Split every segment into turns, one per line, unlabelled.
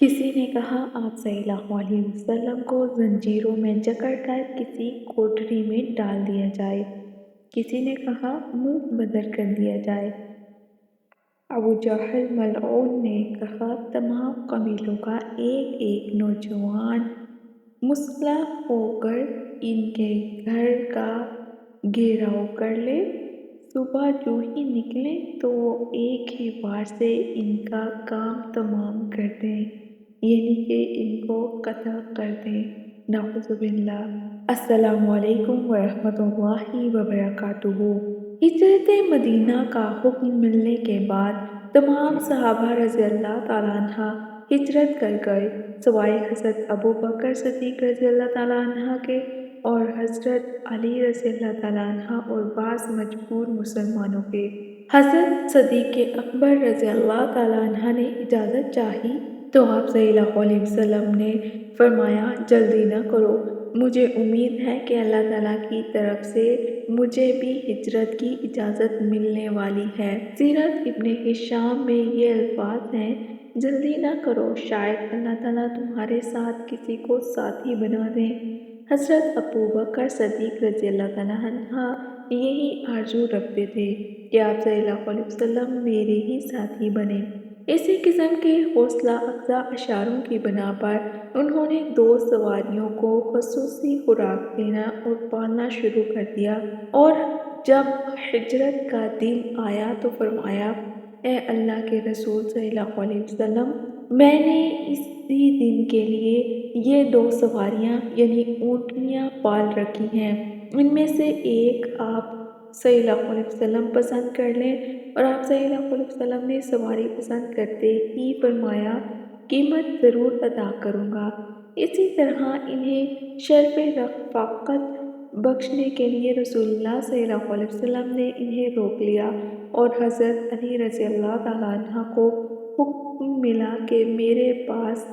کسی نے کہا آپ صلی اللہ علیہ وسلم کو زنجیروں میں جکڑ کر کسی کوٹری میں ڈال دیا جائے۔ کسی نے کہا ملک بدر کر دیا جائے۔ ابو جہل ملعون نے کہا تمام قبیلوں کا ایک ایک نوجوان مسلح ہو کر ان کے گھر کا گھیراؤ کر لے، صبح جو ہی نکلیں تو وہ ایک ہی بار سے ان کا کام تمام کر دیں، یعنی کہ ان کو قتل کر دیں۔ نعوذ باللہ۔ السلام علیکم ورحمۃ اللہ وبرکاتہ۔ ہجرت مدینہ کا حکم ملنے کے بعد تمام صحابہ رضی اللہ تعالیٰ عنہ ہجرت کر گئے، سوائے حضرت ابوبکر صدیق رضی اللہ تعالیٰ عنہ کے اور حضرت علی رضی اللہ تعالیٰ عنہ اور بعض مجبور مسلمانوں کے۔ حضرت صدیق اکبر رضی اللہ تعالیٰ عنہ نے اجازت چاہی تو آپ صلی اللہ علیہ وسلم نے فرمایا جلدی نہ کرو، مجھے امید ہے کہ اللہ تعالیٰ کی طرف سے مجھے بھی ہجرت کی اجازت ملنے والی ہے۔ سیرت ابن ہشام میں یہ الفاظ ہیں، جلدی نہ کرو، شاید اللہ تعالیٰ تمہارے ساتھ کسی کو ساتھی بنا دیں۔ حضرت ابوبکر صدیق رضی اللہ تعالیٰ عنہ یہی آرزو رکھتے تھے کہ آپ صلی اللہ علیہ وسلم میرے ہی ساتھی بنیں۔ اسی قسم کے حوصلہ افزا اشاروں کی بنا پر انہوں نے 2 سواریوں کو خصوصی خوراک دینا اور پالنا شروع کر دیا، اور جب ہجرت کا دن آیا تو فرمایا، اے اللہ کے رسول صلی اللہ علیہ وسلم، میں نے اسی دن کے لیے یہ 2 سواریاں یعنی اونٹنیاں پال رکھی ہیں، ان میں سے ایک آپ صلی اللہ علیہ وسلم پسند کر لیں۔ اور آپ صلی اللہ علیہ وسلم نے سواری پسند کرتے ہی فرمایا، قیمت ضرور ادا کروں گا۔ اسی طرح انہیں شرف رفاقت بخشنے کے لیے رسول اللہ صلی اللہ علیہ وسلم نے انہیں روک لیا، اور حضرت علی رضی اللہ تعالیٰ عنہ کو حکم ملا کہ میرے پاس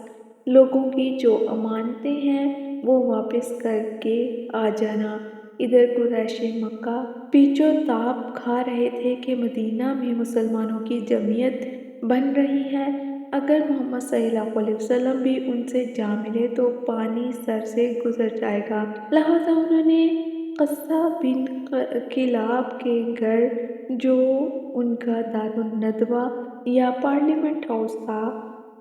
لوگوں کی جو امانتیں ہیں وہ واپس کر کے آ جانا۔ ادھر قریش مکہ پیچو تاب کھا رہے تھے کہ مدینہ میں مسلمانوں کی جمعیت بن رہی ہے، اگر محمد صلی اللہ علیہ وسلم بھی ان سے جا ملے تو پانی سر سے گزر جائے گا، لہٰذا انہوں نے قصہ بن کلاب کے گھر، جو ان کا دارالندوہ یا پارلیمنٹ ہاؤس تھا،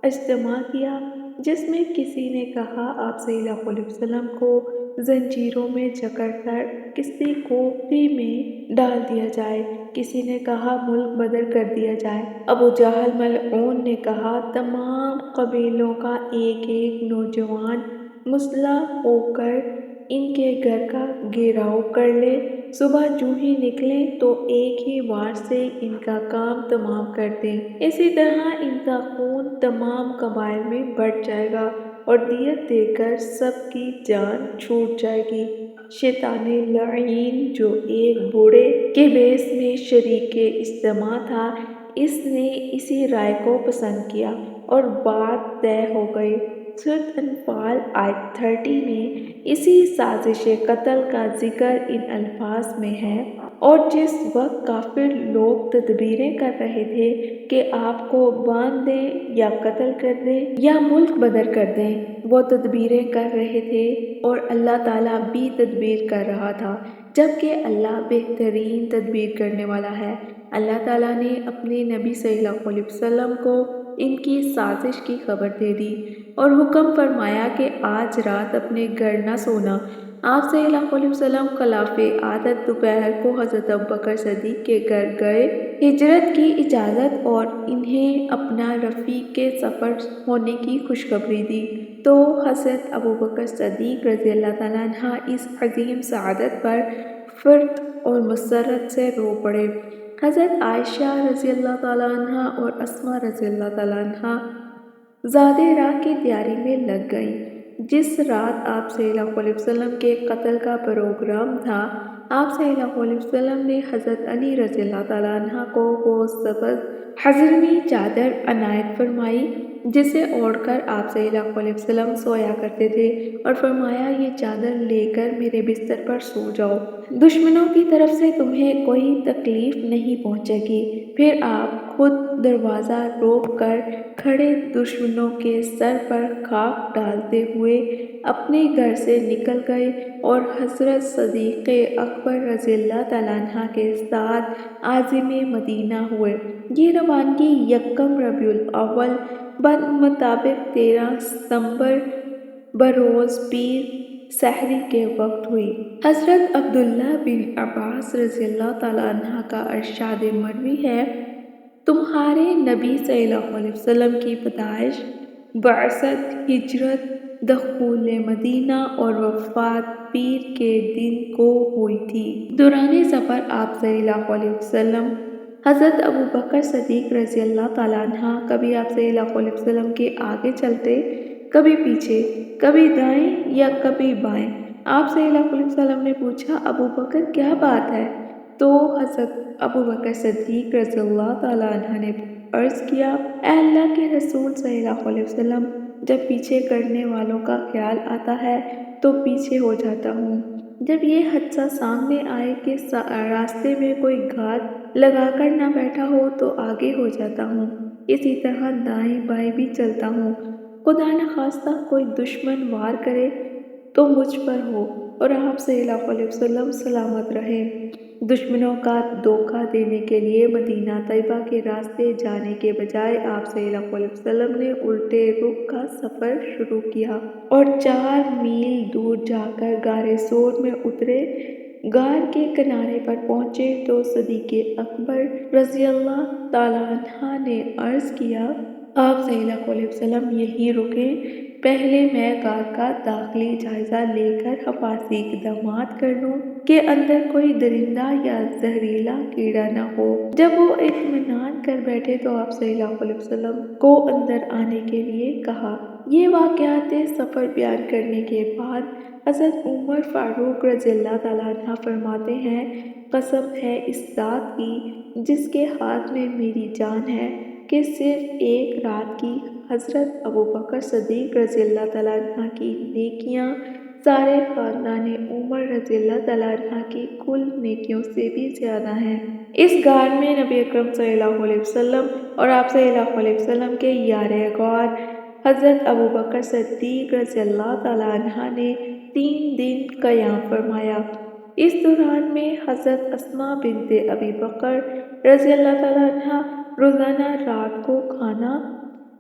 اجتماع کیا، جس میں کسی نے کہا آپ صلی اللہ علیہ وسلم کو زنجیروں میں جکڑ کر کسی کوٹری میں ڈال دیا جائے، کسی نے کہا ملک بدر کر دیا جائے۔ ابو جہل ملعون نے کہا تمام قبیلوں کا ایک ایک نوجوان مسلح ہو کر ان کے گھر کا گھیراؤ کر لے، صبح جو ہی نکلیں تو ایک ہی وار سے ان کا کام تمام کر دیں، اسی طرح ان کا خون تمام قبائل میں بٹ جائے گا اور دیت دے کر سب کی جان چھوٹ جائے گی۔ شیطان لعین جو ایک بوڑھے کے بیس میں شریک اجتماع تھا، اس نے اسی رائے کو پسند کیا اور بات طے ہو گئی۔ سورۃ انفال آیت 30 میں اسی سازش قتل کا ذکر ان الفاظ میں ہے، اور جس وقت کافر لوگ تدبیریں کر رہے تھے کہ آپ کو باندھ دیں یا قتل کر دیں یا ملک بدر کر دیں، وہ تدبیریں کر رہے تھے اور اللہ تعالیٰ بھی تدبیر کر رہا تھا، جبکہ اللہ بہترین تدبیر کرنے والا ہے۔ اللہ تعالیٰ نے اپنے نبی صلی اللہ علیہ وسلم کو ان کی سازش کی خبر دے دی اور حکم فرمایا کہ آج رات اپنے گھر نہ سونا۔ آپ صلی اللہ علیہ وسلم خلاف عادت دوپہر کو حضرت ابوبکر صدیق کے گھر گئے، ہجرت کی اجازت اور انہیں اپنا رفیق سفر ہونے کی خوشخبری دی تو حضرت ابوبکر صدیق رضی اللہ تعالیٰ عنہ اس عظیم سعادت پر فرح اور مسرت سے رو پڑے۔ حضرت عائشہ رضی اللہ تعالیٰ عنہ اور اسماء رضی اللہ تعالیٰ عنہ زادِ راہ کی تیاری میں لگ گئیں۔ جس رات آپ صلی اللہ علیہ وسلم کے قتل کا پروگرام تھا، آپ صلی اللہ علیہ وسلم نے حضرت علی رضی اللہ تعالیٰ عنہ کو وہ سبز حضرمی چادر عنایت فرمائی جسے اوڑھ کر آپ صلی اللہ علیہ وسلم سویا کرتے تھے، اور فرمایا یہ چادر لے کر میرے بستر پر سو جاؤ، دشمنوں کی طرف سے تمہیں کوئی تکلیف نہیں پہنچے گی۔ پھر آپ خود دروازہ روک کر کھڑے دشمنوں کے سر پر خاک ڈالتے ہوئے اپنے گھر سے نکل گئے اور حضرت صدیق اکبر رضی اللہ تعالیٰ عنہ کے ساتھ عازم مدینہ ہوئے۔ یہ روانگی یکم ربیع الاول بمطابق 13 ستمبر بروز پیر سحری کے وقت ہوئی۔ حضرت عبداللہ بن عباس رضی اللہ تعالیٰ عنہ کا ارشاد مروی ہے، تمہارے نبی صلی اللہ علیہ وسلم کی پیدائش، بعثت، ہجرت، دخول مدینہ اور وفات پیر کے دن کو ہوئی تھی۔ دوران سفر آپ صلی اللہ علیہ وسلم حضرت ابوبکر صدیق رضی اللہ تعالیٰ عنہ کبھی آپ صلی اللہ علیہ وسلم کے آگے چلتے، کبھی پیچھے، کبھی دائیں یا کبھی بائیں۔ آپ صلی اللہ علیہ وسلم نے پوچھا، ابوبکر کیا بات ہے؟ تو حضرت ابوبکر صدیق رضی اللہ تعالیٰ عنہ نے عرض کیا، اے اللہ کے رسول صلی اللہ علیہ وسلم، جب پیچھے کرنے والوں کا خیال آتا ہے تو پیچھے ہو جاتا ہوں، جب یہ حادثہ سامنے آئے کہ راستے میں کوئی گھات لگا کر نہ بیٹھا ہو تو آگے ہو جاتا ہوں، اسی طرح دائیں بائیں بھی چلتا ہوں، خدا نخواستہ کوئی دشمن وار کرے تو مجھ پر ہو اور آپ صلی اللہ علیہ وسلم سلامت رہے۔ دشمنوں کا دھوکہ دینے کے لیے مدینہ طیبہ کے راستے جانے کے بجائے آپ صلی اللہ علیہ وسلم نے الٹے رخ کا سفر شروع کیا اور 4 میل دور جا کر غار ثور میں اترے۔ غار کے کنارے پر پہنچے تو صدیق اکبر رضی اللہ تعالیٰ عنہ نے عرض کیا، آپ صلی اللہ علیہ وسلم یہیں رکیں، پہلے میں غار کا داخلی جائزہ لے کر حفاظتی اقدامات کر لوں کہ اندر کوئی درندہ یا زہریلا کیڑا نہ ہو۔ جب وہ اطمینان کر بیٹھے تو آپ صلی اللہ علیہ وسلم کو اندر آنے کے لیے کہا۔ یہ واقعات سفر بیان کرنے کے بعد حضرت عمر فاروق رضی اللہ تعالیٰ عنہ فرماتے ہیں، قسم ہے اس ذات کی جس کے ہاتھ میں میری جان ہے کہ صرف ایک رات کی حضرت ابوبکر صدیق رضی اللہ تعالیٰ عنہ کی نیکیاں سارے خاندان عمر رضی اللہ تعالیٰ عنہ کی کل نیکیوں سے بھی زیادہ ہیں۔ اس غار میں نبی اکرم صلی اللہ علیہ وسلم اور آپ صلی اللہ علیہ وسلم کے یار غار حضرت ابوبکر صدیق رضی اللہ تعالیٰ عنہ نے 3 دن قیام فرمایا۔ اس دوران میں حضرت اسماء بنت ابی بکر رضی اللہ تعالیٰ عنہ روزانہ رات کو کھانا،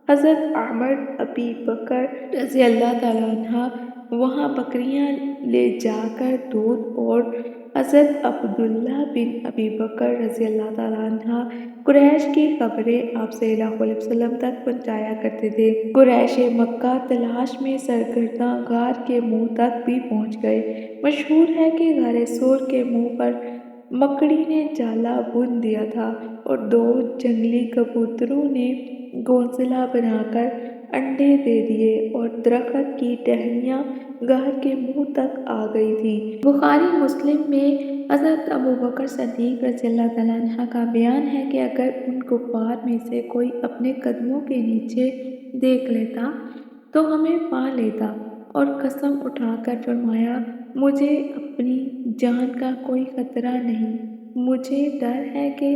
حضرت عمر ابی بکر رضی اللہ تعالیٰ عنہ وہاں بکریاں لے جا کر دودھ اور حضرت عبداللہ بن ابی بکر رضی اللہ تعالیٰ عنہ قریش کی خبریں آپ صلی اللہ علیہ وسلم تک پہنچایا کرتے تھے۔ قریش مکہ تلاش میں سرگرداں غار کے منہ تک بھی پہنچ گئے۔ مشہور ہے کہ غار ثور کے منہ پر مکڑی نے جالا بن دیا تھا اور 2 جنگلی کبوتروں نے گھونسلہ بنا کر انڈے دے دیے اور درخت کی ٹہنیاں غار کے منہ تک آ گئی تھی۔ بخاری مسلم میں حضرت ابوبکر صدیق رضی اللہ تعالیٰ عنہ کا بیان ہے کہ اگر ان کفار میں سے کوئی اپنے قدموں کے نیچے دیکھ لیتا تو ہمیں پا لیتا اور قسم اٹھا کر فرمایا، مجھے اپنی جان کا کوئی خطرہ نہیں، مجھے ڈر ہے کہ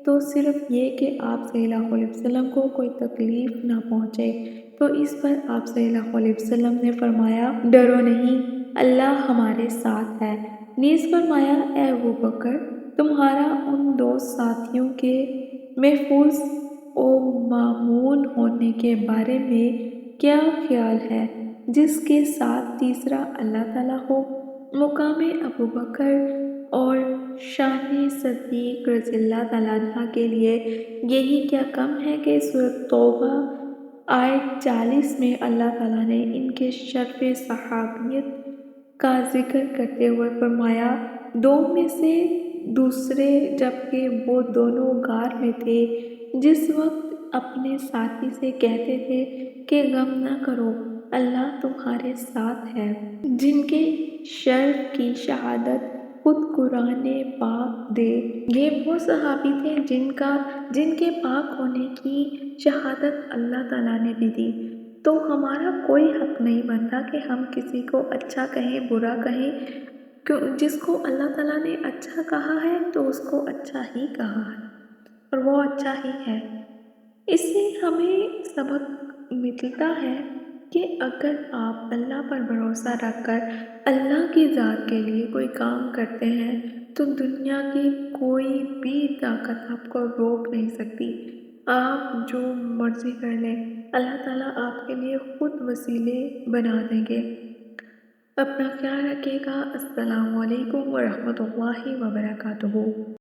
تو صرف یہ کہ آپ صلی اللہ علیہ وسلم کو کوئی تکلیف نہ پہنچے۔ تو اس پر آپ صلی اللہ علیہ وسلم نے فرمایا، ڈرو نہیں، اللہ ہمارے ساتھ ہے۔ نیز فرمایا، اے ابوبکر، تمہارا ان 2 ساتھیوں کے محفوظ و مامون ہونے کے بارے میں کیا خیال ہے جس کے ساتھ تیسرا اللہ تعالیٰ ہو؟ مقام ابوبکر اور شان صدیق رضی اللہ تعالیٰ عنہ کے لیے یہی کیا کم ہے کہ سورۃ توبہ آیت 40 میں اللہ تعالیٰ نے ان کے شرف صحابیت کا ذکر کرتے ہوئے فرمایا، 2 میں سے دوسرے جبکہ وہ دونوں غار میں تھے جس وقت اپنے ساتھی سے کہتے تھے کہ غم نہ کرو، اللہ تمہارے ساتھ ہے۔ جن کے شرف کی شہادت خود قرآن پاک دے۔ یہ وہ صحابی تھے جن کے پاک ہونے کی شہادت اللہ تعالیٰ نے بھی دی۔ تو ہمارا کوئی حق نہیں بنتا کہ ہم کسی کو اچھا کہیں برا کہیں، جس کو اللہ تعالیٰ نے اچھا کہا ہے تو اس کو اچھا ہی کہا ہے۔ اور وہ اچھا ہی ہے۔ اس سے ہمیں سبق ملتا ہے کہ اگر آپ اللہ پر بھروسہ رکھ کر اللہ کی ذات کے لیے کوئی کام کرتے ہیں تو دنیا کی کوئی بھی طاقت آپ کو روک نہیں سکتی۔ آپ جو مرضی کر لیں، اللہ تعالیٰ آپ کے لیے خود وسیلے بنا دیں گے۔ اپنا خیال رکھیے گا۔ السلام علیکم ورحمۃ اللہ وبرکاتہ۔